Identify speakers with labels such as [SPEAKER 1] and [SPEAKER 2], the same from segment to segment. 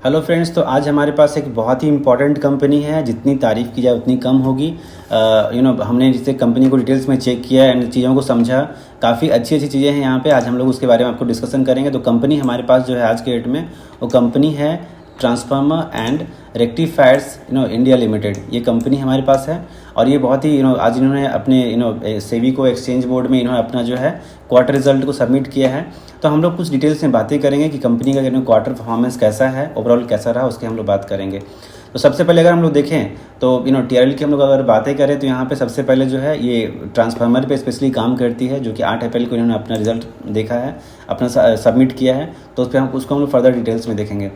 [SPEAKER 1] Hello friends, तो आज हमारे पास एक बहुत ही इम्पॉर्टेंट कंपनी है। जितनी तारीफ़ की जाए उतनी कम होगी। हमने जिससे कंपनी को डिटेल्स में चेक किया एंड चीज़ों को समझा। काफ़ी अच्छी अच्छी चीज़ें हैं यहाँ पे। आज हम लोग उसके बारे में आपको डिस्कशन करेंगे। तो कंपनी हमारे पास जो है आज के डेट में वो कंपनी है transformer and rectifiers India limited. ये कंपनी हमारे पास है और ये बहुत ही आज इन्होंने अपने सेबी को एक्सचेंज बोर्ड में इन्होंने अपना जो है क्वार्टर रिजल्ट को सबमिट किया है। तो हम लोग कुछ डिटेल्स में बातें करेंगे कि कंपनी का क्वार्टर परफॉर्मेंस कैसा है, ओवरऑल कैसा रहा, उसके हम लोग बात करेंगे। तो सबसे पहले अगर हम लोग देखें तो टीआरएल की हम लोग अगर बातें करें तो यहाँ पे सबसे पहले जो है ये ट्रांसफार्मर पे स्पेशली काम करती है, जो कि 8 अप्रैल को इन्होंने अपना रिजल्ट देखा है, अपना सबमिट किया है। तो उस पर हम उसको हम लोग फर्दर डिटेल्स में देखेंगे।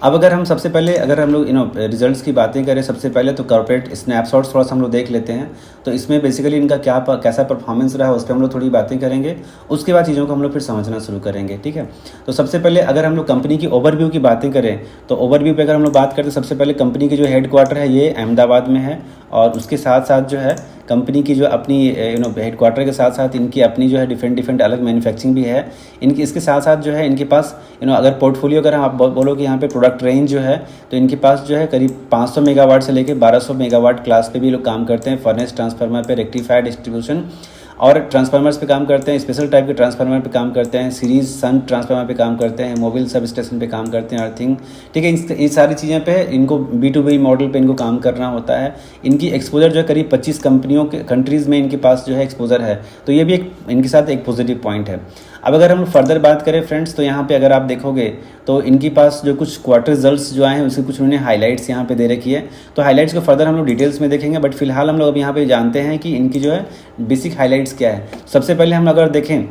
[SPEAKER 1] अब अगर हम सबसे पहले अगर हम लोग रिजल्ट्स की बातें करें, सबसे पहले तो कॉर्पोरेट स्नैपशॉट्स थोड़ा सा हम लोग देख लेते हैं। तो इसमें बेसिकली इनका कैसा परफॉर्मेंस रहा उस पर हम लोग थोड़ी बातें करेंगे। उसके बाद चीज़ों को हम लोग फिर समझना शुरू करेंगे, ठीक है। तो सबसे पहले अगर हम लोग कंपनी की ओवरव्यू की बातें करें तो ओवरव्यू पे अगर हम लोग बात करें तो सबसे पहले कंपनी की जो हेडक्वार्टर है ये अहमदाबाद में है। और उसके साथ साथ जो है कंपनी की जो अपनी हेडक्वार्टर के साथ साथ इनकी अपनी जो है डिफरेंट अलग मैन्युफैक्चरिंग भी है इनकी। इसके साथ साथ जो है इनके पास अगर पोर्टफोलियो अगर आप बोलो कि यहाँ पे प्रोडक्ट रेंज जो है तो इनके पास जो है करीब 500 मेगावाट से लेकर 1200 मेगावाट क्लास पे भी लोग काम करते हैं। फर्नेस ट्रांसफार्मर पे, रेक्टिफायर डिस्ट्रीब्यूशन और ट्रांसफार्मर्स पे काम करते हैं। स्पेशल टाइप के ट्रांसफार्मर पे काम करते हैं। सीरीज सन ट्रांसफार्मर पे काम करते हैं। मोबाइल सब स्टेशन पे काम करते हैं। अर्थिंग, ठीक है। इन सारी चीज़ें पे इनको B2B मॉडल पे इनको काम करना होता है। इनकी एक्सपोजर जो है करीब 25 कंट्रीज़ में इनके पास जो है एक्सपोजर है। तो ये भी एक इनके साथ एक पॉजिटिव पॉइंट है। अब अगर हम फर्दर बात करें फ्रेंड्स तो यहाँ पे अगर आप देखोगे तो इनके पास जो कुछ क्वार्टर रिजल्ट्स जो आए हैं उसके कुछ उन्होंने हाइलाइट्स यहाँ पे दे रखी है। तो हाइलाइट्स को फर्दर हम लोग डिटेल्स में देखेंगे, बट फिलहाल हम लोग अब यहाँ पे जानते हैं कि इनकी जो है बेसिक हाइलाइट्स क्या है। सबसे पहले हम अगर देखें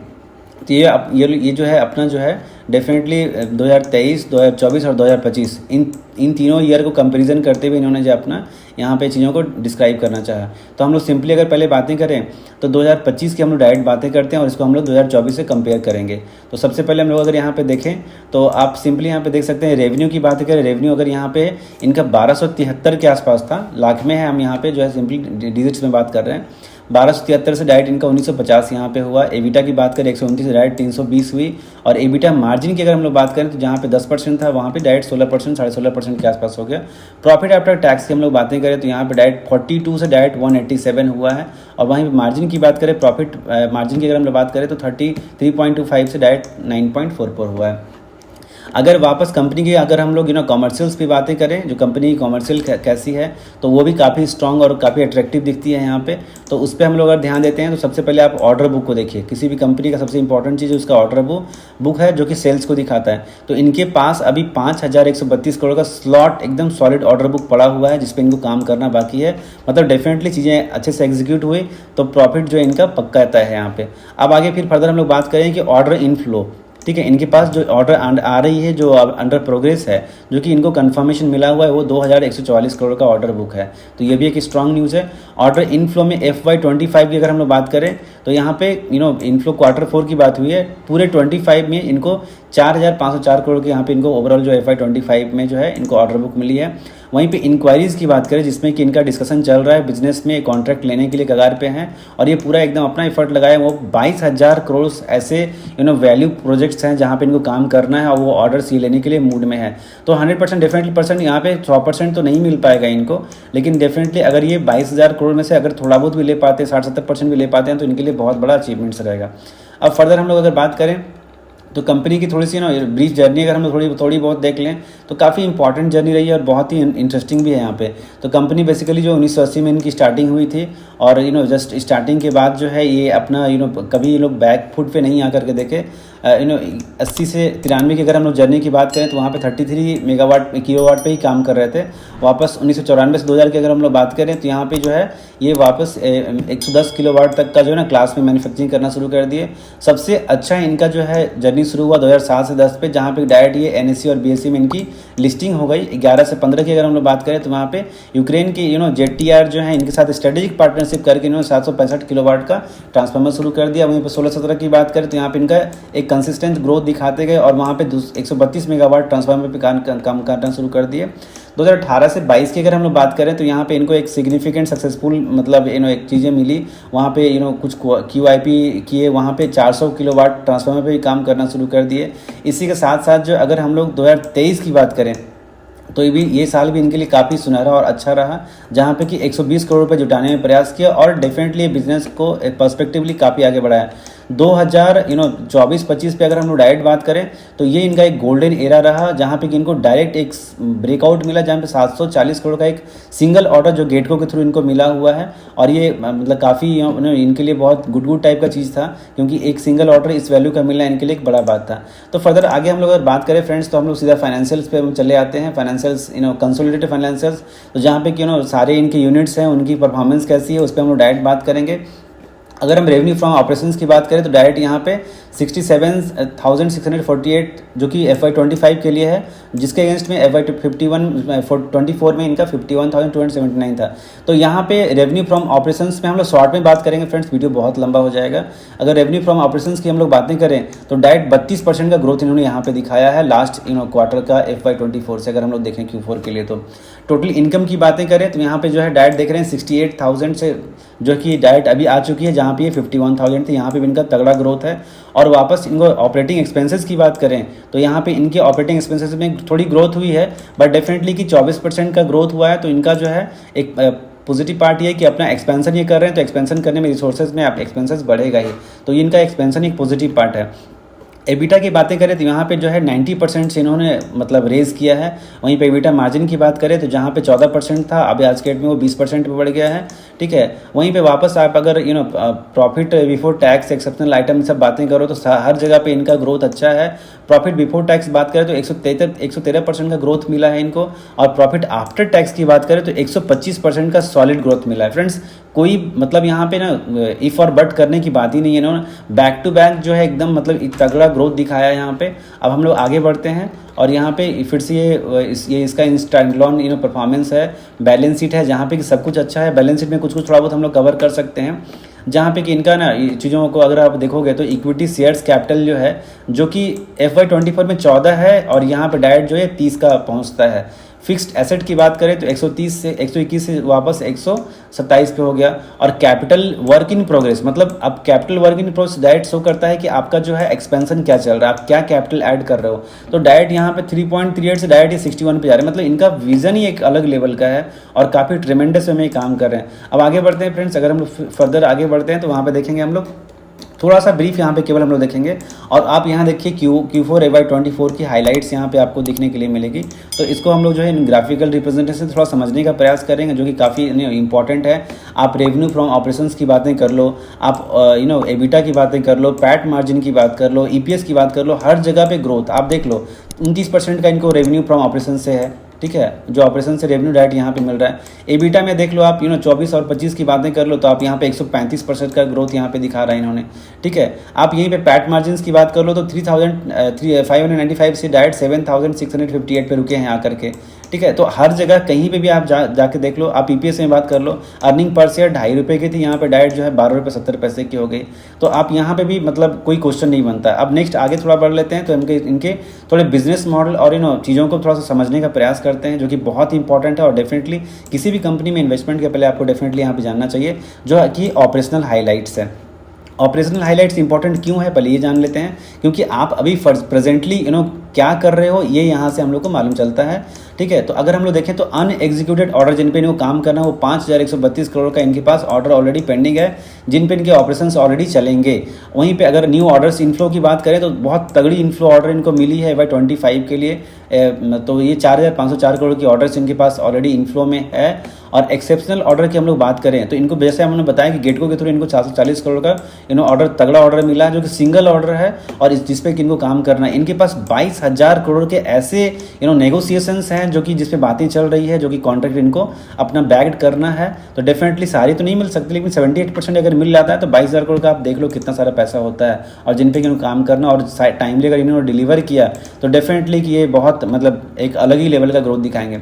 [SPEAKER 1] तो ये जो है अपना जो है डेफिनेटली 2023, 2024 और 2025 इन तीनों ईयर को कंपैरिजन करते हुए इन्होंने जो अपना यहाँ पे चीज़ों को डिस्क्राइब करना चाहा। तो हम लोग सिंपली अगर पहले बातें करें तो 2025 की हम लोग डायरेक्ट बातें करते हैं और इसको हम लोग 2024 से कंपेयर करेंगे। तो सबसे पहले हम लोग अगर यहाँ पे देखें तो आप सिंपली यहाँ पे देख सकते हैं रेवेन्यू की बात करें। रेवेन्यू अगर यहाँ पे इनका 1273 के आसपास था, लाख में है, हम यहाँ पे जो है सिंपली डिजिट्स में बात कर रहे हैं। 1273 से डायरेक्ट इनका 1950 यहाँ पे हुआ। एबिटा की बात करें 129 से डायरेक्ट 320 हुई। और एबिटा मार्जिन की अगर हम लोग बात करें तो जहाँ पे 10% था वहाँ पे डायरेक्ट 16%, 16.5% के आसपास हो गया। प्रॉफिट आफ्टर टैक्स की हम लोग बातें करें तो यहाँ पे डायरेक्ट 42 से डायरेक्ट 187 हुआ है। और वहीं पे मार्जिन की बात करें, प्रॉफिट मार्जिन की अगर हम लोग बात करें तो 33.25 से डायरेक्ट 9.44 हुआ है। अगर वापस कंपनी की अगर हम लोग कॉमर्शियल्स की बातें करें, जो कंपनी की कॉमर्शियल कैसी है तो वो भी काफ़ी स्ट्रॉन्ग और काफ़ी अट्रैक्टिव दिखती है यहाँ पे। तो उस पर हम लोग अगर ध्यान देते हैं तो सबसे पहले आप ऑर्डर बुक को देखिए। किसी भी कंपनी का सबसे इंपॉर्टेंट चीज़ उसका ऑर्डर बुक है, जो कि सेल्स को दिखाता है। तो इनके पास अभी 5132 करोड़ का स्लॉट एकदम सॉलिड ऑर्डर बुक पड़ा हुआ है, जिसपे इनको काम करना बाकी है। मतलब डेफिनेटली चीज़ें अच्छे से एग्जीक्यूट हुई तो प्रॉफिट जो है इनका पक्का तय है यहाँ पे। अब आगे फिर फर्दर हम लोग बात करें कि ऑर्डर इनफ्लो, ठीक है। इनके पास जो ऑर्डर आ रही है, जो अंडर प्रोग्रेस है, जो कि इनको कंफर्मेशन मिला हुआ है, वो 2144 करोड़ का ऑर्डर बुक है। तो ये भी एक स्ट्रांग न्यूज़ है। ऑर्डर इनफ्लो में FY25 की अगर हम लोग बात करें तो यहाँ पे इनफ्लो Q4 की बात हुई है। पूरे 25 में इनको 4504 करोड़ के यहाँ पे इनको ओवरऑल जो FY25 में जो है इनको ऑर्डर बुक मिली है। वहीं पे इंक्वायरीज़ की बात करें जिसमें कि इनका डिस्कशन चल रहा है, बिजनेस में कॉन्ट्रैक्ट लेने के लिए कगार पे हैं और ये पूरा एकदम अपना एफर्ट लगाए। वो 22,000 करोड़ ऐसे वैल्यू प्रोजेक्ट्स हैं जहाँ पे इनको काम करना है और वो ऑर्डर्स ये लेने के लिए मूड में है। तो 100% डेफिनेटली परसेंट यहाँ पे 100% तो नहीं मिल पाएगा इनको, लेकिन डेफिनेटली अगर ये 22,000 करोड़ में से अगर थोड़ा बहुत भी ले पाते हैं, 60-70% भी ले पाते हैं तो इनके लिए बहुत बड़ा अचीवमेंट्स रहेगा। अब फर्दर हम लोग अगर बात करें तो कंपनी की थोड़ी सी ब्रीफ जर्नी अगर हम लोग थोड़ी बहुत देख लें तो काफ़ी इंपॉर्टेंट जर्नी रही है और बहुत ही इंटरेस्टिंग भी है यहाँ पे। तो कंपनी बेसिकली जो 1980 में इनकी स्टार्टिंग हुई थी और जस्ट स्टार्टिंग के बाद जो है ये अपना कभी ये लोग बैक फुट पे नहीं आकर के देखे। 80 से 93 की अगर हम लोग जर्नी की बात करें तो वहाँ पे 33 मेगावाट किलोवाट पे ही काम कर रहे थे। वापस 1994 से 2000 की अगर हम लोग बात करें तो यहाँ पे जो है ये वापस 110 किलोवाट तक का जो है ना क्लास में मैन्युफैक्चरिंग करना शुरू कर दिए। सबसे अच्छा इनका जो है जर्नी शुरू हुआ 2007 से 10 पे, जहाँ पे डायरेक्ट ये NSE और BSE में इनकी लिस्टिंग हो गई। 11 से 15 की अगर हम लोग बात करें तो वहाँ पे यूक्रेन की ZTR जो है इनके साथ स्ट्रेटेजिक पार्टनरशिप करके इन्होंने 765 किलोवाट का ट्रांसफार्मर शुरू कर दिया। वहीं पर 16-17 की बात करें तो यहाँ पे इनका एक कंसिस्टेंट ग्रोथ दिखाते गए और वहाँ पे 132 मेगावाट ट्रांसफार्मर पे काम करना शुरू कर दिए। 2018 से 22 की अगर हम लोग बात करें तो यहाँ पे इनको एक सिग्निफिकेंट सक्सेसफुल मतलब एक चीज़ें मिली। वहाँ पे कुछ QIP किए, वहाँ पे 400 किलोवाट ट्रांसफार्मर पे भी काम करना शुरू कर दिए। इसी के साथ साथ जो अगर हम लोग 2023 की बात करें तो ये साल भी इनके लिए काफ़ी सुनहरा और अच्छा रहा, जहाँ पे कि 120 करोड़ रुपये जुटाने में प्रयास किया और डेफिनेटली बिजनेस को पर्सपेक्टिवली काफ़ी आगे बढ़ाया। 2024-25 पे अगर हम लोग डायरेक्ट बात करें तो ये इनका एक गोल्डन एरा रहा, जहाँ पे कि इनको डायरेक्ट एक ब्रेकआउट मिला, जहाँ पे 740 करोड़ का एक सिंगल ऑर्डर जो गेटको के थ्रू इनको मिला हुआ है। और ये मतलब काफ़ी इनके लिए बहुत गुड टाइप का चीज़ था, क्योंकि एक सिंगल ऑर्डर इस वैल्यू का मिलना इनके लिए एक बड़ा बात था। तो फर्दर आगे हम लोग अगर बात करें फ्रेंड्स, तो हम लोग सीधा फाइनेंशियल्स पे हम चले आते हैं। फाइनेंशियल्स कंसोलिडेटेड फाइनेंशियल्स, तो जहाँ पे कि सारे इनके यूनिट्स हैं, उनकी परफॉर्मेंस कैसी है उस पर हम लोग डायरेक्ट बात करेंगे। अगर हम रेवेन्यू फ्रॉम ऑपरेशंस की बात करें तो डायरेक्ट यहाँ पे 67,648 जो कि FY25 के लिए है, जिसके अगेंस्ट में FY24 में इनका 51,279 था। तो यहाँ पे रेवेन्यू फ्रॉम ऑपरेशंस में हम लोग शॉर्ट में बात करेंगे फ्रेंड्स, वीडियो बहुत लंबा हो जाएगा। अगर रेवेन्यू फ्रॉम ऑपरेशंस की हम लोग बातें करें तो डायरेक्ट 32% का ग्रोथ इन्होंने यहाँ पे दिखाया है लास्ट क्वार्टर का FY24 से। अगर हम लोग देखें Q4 के लिए तो टोटल इनकम की बातें करें तो यहाँ पे जो है डायरेक्ट देख रहे हैं 68,000 से जो कि डायरेक्ट अभी आ चुकी है, जहाँ पे 51,000 थी, यहाँ पे भी इनका तगड़ा ग्रोथ है। और वापस इनको ऑपरेटिंग एक्सपेंसेस की बात करें तो यहाँ पे इनके ऑपरेटिंग एक्सपेंसेस में थोड़ी ग्रोथ हुई है, बट डेफिनेटली कि 24% का ग्रोथ हुआ है। तो इनका जो है एक पॉजिटिव पार्ट ये है कि अपना एक्सपेंशन ये कर रहे हैं, तो एक्सपेंशन करने में रिसोर्सेज में आप एक्सपेंसेस बढ़ेगा ही, तो इनका एक्सपेंशन एक पॉजिटिव पार्ट है। एबिटा की बातें करें तो यहाँ पे जो है 90% से इन्होंने मतलब रेज़ किया है। वहीं पे एबिटा मार्जिन की बात करें तो जहाँ पे 14% था, अभी आज के डेट में वो 20% पे बढ़ गया है, ठीक है। वहीं पे वापस आप अगर profit before tax exceptional item सब बातें करो तो हर जगह पे इनका ग्रोथ अच्छा है। प्रॉफिट बिफोर टैक्स बात करें तो 113% का ग्रोथ मिला है इनको, और प्रॉफिट आफ्टर टैक्स की बात करें तो 125% का सॉलिड ग्रोथ मिला है। फ्रेंड्स कोई मतलब यहाँ पे ना इफ़ और बट करने की बात ही नहीं है, इन्होंने बैक टू बैक जो है एकदम मतलब तगड़ा ग्रोथ दिखाया है यहाँ पे। अब हम लोग आगे बढ़ते हैं और यहाँ पे फिर से ये इसका स्टैंडअलोन परफॉर्मेंस है, बैलेंस शीट है, जहाँ पे कि सब कुछ अच्छा है। बैलेंस शीट में कुछ थोड़ा बहुत हम लोग कवर कर सकते हैं, जहाँ पे कि इनका ना चीज़ों को अगर आप देखोगे तो इक्विटी शेयर्स कैपिटल जो है जो कि FY24 में 14 है और यहाँ पे डायरेक्ट जो है 30 का पहुँचता है। फिक्स्ड एसेट की बात करें तो 121 से वापस 127 पे हो गया। और कैपिटल वर्क इन प्रोग्रेस, मतलब अब capital work in progress direct show करता है कि आपका जो है एक्सपेंशन क्या चल रहा है, आप क्या कैपिटल ऐड कर रहे हो। तो डायरेक्ट यहाँ पे 3.38 से डायरेक्ट 61 पे जा रहे हैं, मतलब इनका विजन ही एक अलग लेवल का है और काफ़ी ट्रेमेंडस वे में काम कर रहे हैं। अब आगे बढ़ते हैं फ्रेंड्स, अगर हम लोग फर्दर आगे बढ़ते हैं तो वहाँ पर देखेंगे हम लोग थोड़ा सा ब्रीफ यहाँ पे केवल हम लोग देखेंगे। और आप यहाँ देखिए Q4 FY24 की हाइलाइट्स यहाँ पे आपको दिखने के लिए मिलेगी, तो इसको हम लोग जो है ग्राफिकल रिप्रेजेंटेशन थोड़ा समझने का प्रयास करेंगे, जो कि काफ़ी इंपॉर्टेंट है। आप रेवेन्यू फ्रॉम ऑपरेशंस की बातें कर लो, आप एबिटा की बातें कर लो, पैट मार्जिन की बात कर लो, EPS की बात कर लो, हर जगह पे ग्रोथ आप देख लो। 29% का इनको रेवेन्यू फ्रॉम ऑपरेशन से है, ठीक है, जो ऑपरेशन से रेवेन्यू डायरेक्ट यहाँ पे मिल रहा है। एबिटा में देख लो आप 24 और 25 की बातें कर लो तो आप यहाँ पे 135% का ग्रोथ यहाँ पे दिखा रहा है इन्होंने, ठीक है। आप यहीं पे पैट मार्जिन की बात कर लो तो 3,595 से डायरेक्ट 7,658 पे रुके हैं आकर के, ठीक है। तो हर जगह कहीं पे भी आप जाके देख लो। आप EPS में बात कर लो, अर्निंग पर शेयर 2.5 रुपये की थी, यहाँ पे डायरेक्ट जो है 12 रुपये 70 पैसे की हो गई। तो आप यहाँ पे भी मतलब कोई क्वेश्चन नहीं बनता। अब नेक्स्ट आगे थोड़ा बढ़ लेते हैं तो इनके थोड़े बिजनेस मॉडल और चीज़ों को थोड़ा सा समझने का प्रयास करते हैं, जो कि बहुत इंपॉर्टेंट है। और डेफिनेटली किसी भी कंपनी में इन्वेस्टमेंट के पहले आपको डेफिनेटली यहाँ पे जानना चाहिए, जो कि ऑपरेशनल हाईलाइट्स है। ऑपरेशनल हाइलाइट्स इंपॉर्टेंट क्यों है पहले ये जान लेते हैं, क्योंकि आप अभी प्रेजेंटली क्या कर रहे हो ये यहाँ से हम लोग को मालूम चलता है, ठीक है। तो अगर हम लोग देखें तो अनएग्जीक्यूटेड ऑर्डर जिन पे इनको काम करना है वो 5,132 करोड़ का इनके पास ऑर्डर ऑलरेडी पेंडिंग है, जिन पे इनके ऑपरेशंस ऑलरेडी चलेंगे। वहीं पे अगर न्यू ऑर्डर्स इनफ्लो की बात करें तो बहुत तगड़ी इनफ्लो ऑर्डर इनको मिली है FY25 के लिए। तो ये 4,504 करोड़ की ऑर्डर्स इनके पास ऑलरेडी इनफ्लो में है। और एक्सेप्शनल ऑर्डर की हम लोग बात करें तो इनको जैसे हमने बताया कि गेटको के थ्रू इनको 440 करोड़ का ऑर्डर तगड़ा ऑर्डर मिला है, जो कि सिंगल ऑर्डर है और जिस पे इनको काम करना है। इनके पास 22,000 करोड़ के ऐसे नेगोशिएशंस हैं जो कि जिस पे बातें चल रही है, जो कि कॉन्ट्रैक्ट इनको अपना बैग्ड करना है। तो डेफिनेटली सारी तो नहीं मिल सकती, लेकिन 78% अगर मिल जाता है तो 22,000 करोड़ का आप देख लो कितना सारा पैसा होता है। और जिन पे इनको काम करना और टाइमली अगर इन्होंने डिलीवर किया तो डेफिनेटली कि ये बहुत मतलब एक अलग ही लेवल का ग्रोथ दिखाएंगे।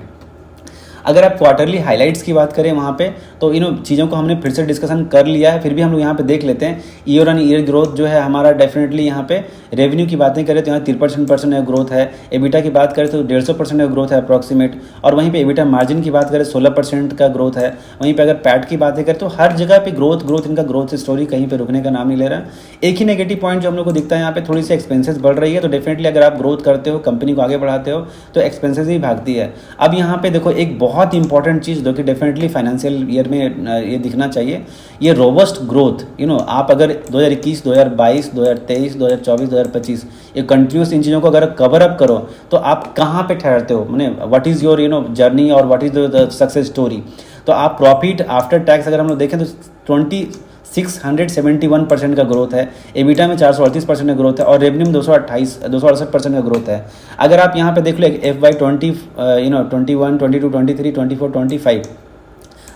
[SPEAKER 1] अगर आप क्वार्टरली हाइलाइट्स की बात करें वहाँ पे तो चीज़ों को हमने फिर से डिस्कशन कर लिया है, फिर भी हम लोग यहाँ पे देख लेते हैं। ईयर ऑन ईयर ग्रोथ जो है हमारा डेफिनेटली यहाँ पे रेवेन्यू की बातें करें तो यहाँ 53% का ग्रोथ है, एबिटा की बात करें तो 150% का ग्रोथ है अप्रॉक्सीमेट, और वहीं पे एबिटा मार्जिन की बात करें 16% का ग्रोथ है। वहीं पे अगर पैट की बातें करें तो हर जगह पे ग्रोथ इनका ग्रोथ स्टोरी कहीं पे रुकने का नाम नहीं ले रहा। एक ही नेगेटिव पॉइंट जो हम लोग को दिखता है यहाँ पे, थोड़ी सी एक्सपेंसेस बढ़ रही है। तो डेफिनेटली अगर आप ग्रोथ करते हो, कंपनी को आगे बढ़ाते हो, तो एक्सपेंसेस ही भागती है। अब यहाँ पे देखो एक बहुत इंपॉर्टेंट चीज़ जो कि डेफिनेटली फाइनेंशियल ईयर में ये दिखना चाहिए, ये रोबस्ट ग्रोथ। आप अगर 2021, 2022, 2023, 2024, 2025 ये कंटिन्यूस इन चीज़ों को अगर कवर अप करो तो आप कहाँ पे ठहरते हो, मैंने व्हाट इज़ योर जर्नी और what is the success story. तो आप प्रॉफिट आफ्टर टैक्स अगर हम लोग देखें तो 671% का ग्रोथ है, एबिटा में 438% का ग्रोथ है, और रेवेन्यू में 268% का ग्रोथ है। अगर आप यहाँ पे देख लो FY20 21, 22, 23, 24, 25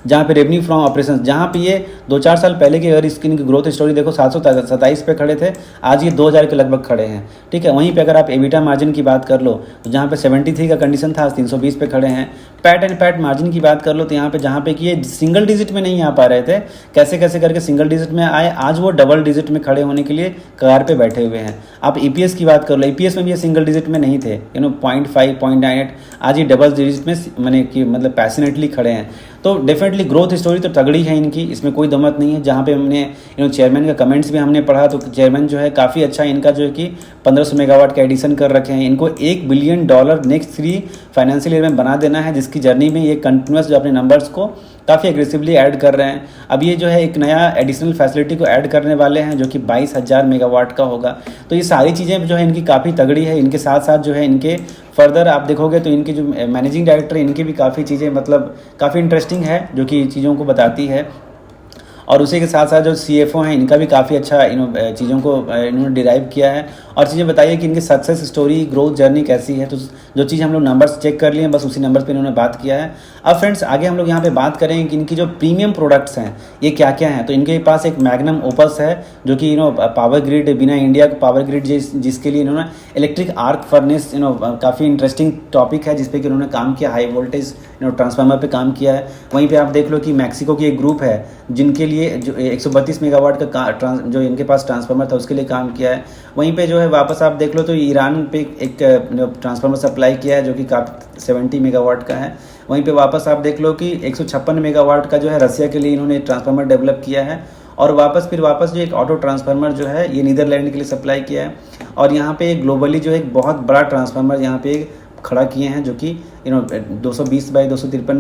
[SPEAKER 1] जहाँ पे रेवेन्यू फ्रॉम ऑपरेशंस, जहाँ पे ये 2-4 साल पहले की अगर इसकी ग्रोथ स्टोरी देखो 727 पे खड़े थे, आज ये 2000 के लगभग खड़े हैं, ठीक है। वहीं पे अगर आप एबिटा मार्जिन की बात कर लो तो जहाँ पे 73 का कंडीशन था, आज 320 पे खड़े हैं। पैट एंड पैट मार्जिन की बात कर लो तो यहाँ पे जहाँ पे कि ये सिंगल डिजिट में नहीं आ पा रहे थे, कैसे कैसे करके सिंगल डिजिट में आए, आज वो डबल डिजिट में खड़े होने के लिए कगार पे बैठे हुए हैं। आप EPS की बात कर लो, EPS में भी ये सिंगल डिजिट में नहीं थे, 0.5, 0.98, आज ये डबल डिजिट में मतलब पैशनेटली खड़े हैं। तो डेफिनेटली ग्रोथ स्टोरी तो तगड़ी है इनकी, इसमें कोई दमत नहीं है। जहाँ पे हमने चेयरमैन का कमेंट्स भी हमने पढ़ा तो चेयरमैन जो है काफ़ी अच्छा इनका जो है कि 1500 मेगावाट का एडिशन कर रखे हैं। इनको $1 बिलियन नेक्स्ट 3 फाइनेंशियल ईयर में बना देना है, जिसकी जर्नी में ये कंटिन्यूस जो अपने नंबर्स को काफ़ी एग्रेसिवली ऐड कर रहे हैं। अब ये जो है एक नया एडिशनल फैसिलिटी को ऐड करने वाले हैं जो कि 22,000 मेगावाट का होगा। तो ये सारी चीज़ें जो है इनकी काफ़ी तगड़ी है। इनके साथ साथ जो है इनके फर्दर आप देखोगे तो इनके जो मैनेजिंग डायरेक्टर इनकी भी काफ़ी चीज़ें मतलब काफ़ी इंटरेस्टिंग है जो कि चीज़ों को बताती है। और उसी के साथ साथ जो CFO हैं इनका भी काफ़ी अच्छा चीज़ों को इन्होंने डिराइव किया है और चीज़ें बताइए कि इनकी सक्सेस स्टोरी ग्रोथ जर्नी कैसी है। तो जो चीज़ हम लोग नंबर्स चेक कर लिए, बस उसी नंबर्स पे इन्होंने बात किया है। अब फ्रेंड्स आगे हम लोग यहाँ पे बात करें कि इनकी जो प्रीमियम प्रोडक्ट्स हैं ये क्या क्या हैं। तो इनके पास एक मैग्नम ओपस है जो कि पावर ग्रिड, बिना इंडिया का पावर ग्रिड जिसके लिए इन्होंने इलेक्ट्रिक आर्क फर्नेस काफ़ी इंटरेस्टिंग टॉपिक है जिसपे कि उन्होंने काम किया, हाई वोल्टेज ट्रांसफार्मर पे काम किया है। वहीं पे आप देख लो कि मैक्सिको की एक ग्रुप है जिनके लिए जो 132 मेगावाट का जो इनके पास ट्रांसफार्मर था उसके लिए काम किया है। वहीं पे जो है वापस आप देख लो तो ईरान पे एक ट्रांसफार्मर सप्लाई किया है जो कि काफ़ी 70 मेगावाट का है। वहीं पे वापस आप देख लो कि 156 मेगावाट का जो है रसिया के लिए इन्होंने ट्रांसफार्मर डेवलप किया है। और वापस जो एक ऑटो ट्रांसफार्मर जो है ये नीदरलैंड के लिए सप्लाई किया है। और यहाँ पे ग्लोबली जो है एक बहुत बड़ा ट्रांसफार्मर यहाँ पे खड़ा किए हैं जो कि 220 बाई 253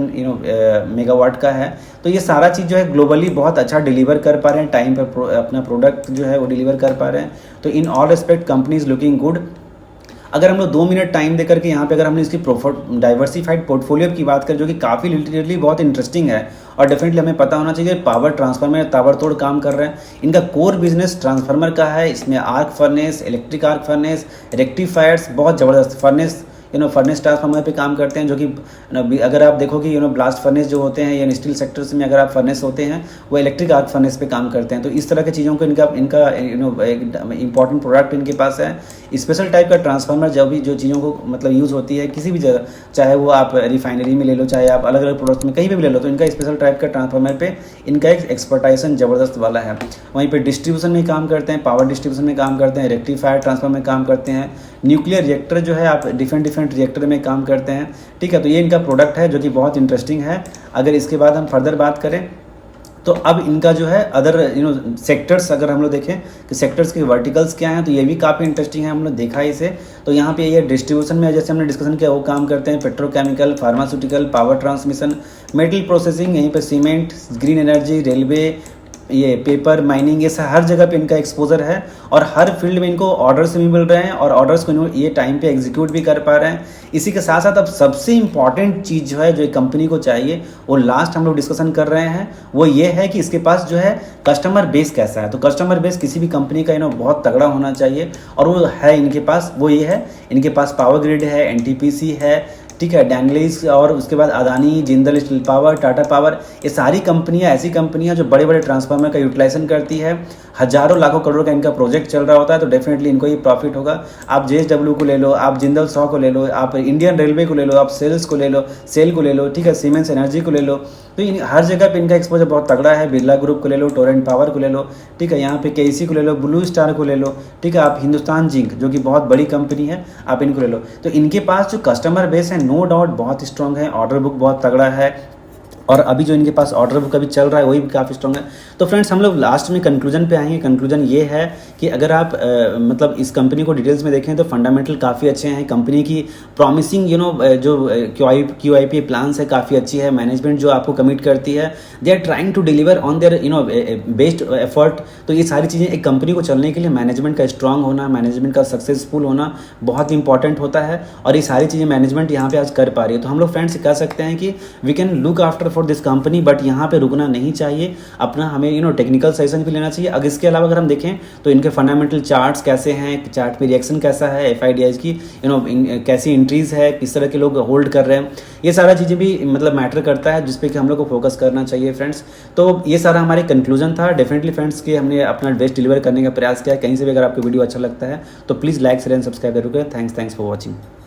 [SPEAKER 1] मेगावाट का है। तो ये सारा चीज़ जो है ग्लोबली बहुत अच्छा डिलीवर कर पा रहे हैं, टाइम पर अपना प्रोडक्ट जो है वो डिलीवर कर पा रहे हैं। तो in all respect company is looking good. अगर हम लोग 2 मिनट टाइम देकर के यहाँ पे अगर हमने इसकी डाइवर्सिफाइड पोर्टफोलियो की बात करें जो कि काफ़ी लिटरली बहुत इंटरेस्टिंग है और डेफिनेटली हमें पता होना चाहिए पावर ट्रांसफार्मर ताबड़तोड़ काम कर रहे हैं। इनका कोर बिजनेस ट्रांसफार्मर का है, इसमें arc furnace, electric arc furnace, rectifiers, बहुत ज़बरदस्त फर्नेस फर्नेस ट्रांसफार्मर पे काम करते हैं जो कि अगर आप देखो कि ब्लास्ट फर्नेस जो होते हैं या स्टील सेक्टर्स में अगर आप फर्नेस होते हैं वो इलेक्ट्रिक आर्क फर्नेस पे काम करते हैं। तो इस तरह की चीज़ों को इनका एक इंपॉर्टेंट प्रोडक्ट इनके पास है। स्पेशल टाइप का ट्रांसफार्मर जो चीज़ों को मतलब यूज़ होती है किसी भी जगह, चाहे वो आप रिफाइनरी में ले लो, चाहे आप अलग अलग प्रोडक्ट्स में कहीं भी ले लो, तो इनका स्पेशल टाइप का ट्रांसफार्मर पे इनका एक एक्सपर्टाइजेशन ज़बरदस्त वाला है। वहीं पर डिस्ट्रीब्यूशन में काम करते हैं, पावर डिस्ट्रीब्यूशन में काम करते हैं, रेक्टिफायर ट्रांसफार्मर में काम करते हैं, न्यूक्लियर रिएक्टर जो है आप डिफरेंट रिएक्टर में काम करते हैं, ठीक है। तो ये इनका प्रोडक्ट है जो कि बहुत इंटरेस्टिंग है। अगर इसके बाद हम फर्दर बात करें तो अब इनका जो है अदर सेक्टर्स अगर हम लोग देखें कि सेक्टर्स के वर्टिकल्स क्या हैं तो ये भी काफ़ी इंटरेस्टिंग है, हम लोग देखा है इसे। तो यहाँ पे ये डिस्ट्रीब्यूशन में जैसे हमने डिस्कशन किया वो काम करते हैं, petrochemical, pharmaceutical, power transmission, metal processing, यहीं पे सीमेंट, ग्रीन एनर्जी, रेलवे, ये पेपर, माइनिंग, ये हर जगह पे इनका एक्सपोजर है और हर फील्ड में इनको ऑर्डर्स भी मिल रहे हैं और ऑर्डर्स को ये टाइम पे एग्जीक्यूट भी कर पा रहे हैं। इसी के साथ साथ अब सबसे इंपॉर्टेंट चीज़ जो है जो एक कंपनी को चाहिए वो लास्ट हम लोग डिस्कशन कर रहे हैं, वो ये है कि इसके पास जो है कस्टमर बेस कैसा है। तो कस्टमर बेस किसी भी कंपनी का बहुत तगड़ा होना चाहिए और वो है इनके पास, वो ये है इनके पास पावर ग्रिड है, NTPC है, ठीक है, डैंगलीज और उसके बाद Adani, Jindal steel power, Tata power, ये सारी कंपनियां ऐसी कंपनियां जो बड़े बड़े ट्रांसफार्मर का यूटिलाइजेशन करती है। हजारों लाखों करोड़ का इनका प्रोजेक्ट चल रहा होता है, तो डेफिनेटली इनको ही प्रॉफिट होगा। आप JSW को ले लो, आप जिंदल स्टॉ को ले लो, आप इंडियन रेलवे को ले लो, आप सेल्स को ले लो, सेल को ले लो, ठीक है, सीमेंस एनर्जी को ले लो, तो हर जगह पे इनका एक्सपोजर बहुत तगड़ा है। बिरला ग्रुप को ले लो, टोरेंट पावर को ले लो, ठीक है, यहाँ पे KEC को ले लो, ब्लू स्टार को ले लो, ठीक है, आप हिंदुस्तान जिंक जो कि बहुत बड़ी कंपनी है, आप इनको ले लो। तो इनके पास जो कस्टमर बेस है नो डाउट बहुत स्ट्रॉन्ग है, ऑर्डर बुक बहुत तगड़ा है, और अभी जो इनके पास ऑर्डर बुक अभी चल रहा है वही भी काफ़ी स्ट्रॉन्ग है। तो फ्रेंड्स हम लोग लास्ट में कंक्लूजन पे आएंगे। कंक्लूजन ये है कि अगर आप मतलब इस कंपनी को डिटेल्स में देखें तो फंडामेंटल काफ़ी अच्छे हैं। कंपनी की प्रॉमिसिंग जो QIP प्लान्स है काफ़ी अच्छी है। मैनेजमेंट जो आपको कमिट करती है, they are trying to deliver on their best effort. तो ये सारी चीज़ें एक कंपनी को चलने के लिए मैनेजमेंट का स्ट्रांग होना, मैनेजमेंट का सक्सेसफुल होना बहुत इंपॉर्टेंट होता है, और ये सारी चीज़ें मैनेजमेंट यहाँ पे आज कर पा रही है। तो हम लोग फ्रेंड्स कह सकते हैं कि we can look after for this company, but यहाँ पे रुकना नहीं चाहिए, अपना हमें टेक्निकल सजेशन भी लेना चाहिए। अगर इसके अलावा अगर हम देखें तो इनके फंडामेंटल चार्ट्स कैसे हैं, चार्ट पे रिएक्शन कैसा है, FIDIs की कैसी एंट्रीज है, किस तरह के लोग होल्ड कर रहे हैं, ये सारा चीज़ें भी मतलब मैटर करता है, जिसपे कि हम लोग को फोकस करना चाहिए फ्रेंड्स। तो ये सारा हमारे कंक्लूजन था। डेफिनेटली फ्रेंड्स कि हमने अपना बेस्ट डिलीवर करने का प्रयास किया। कहीं से भी अगर आपको वीडियो अच्छा लगता है तो please like share and subscribe जरूर करें। Thanks for watching.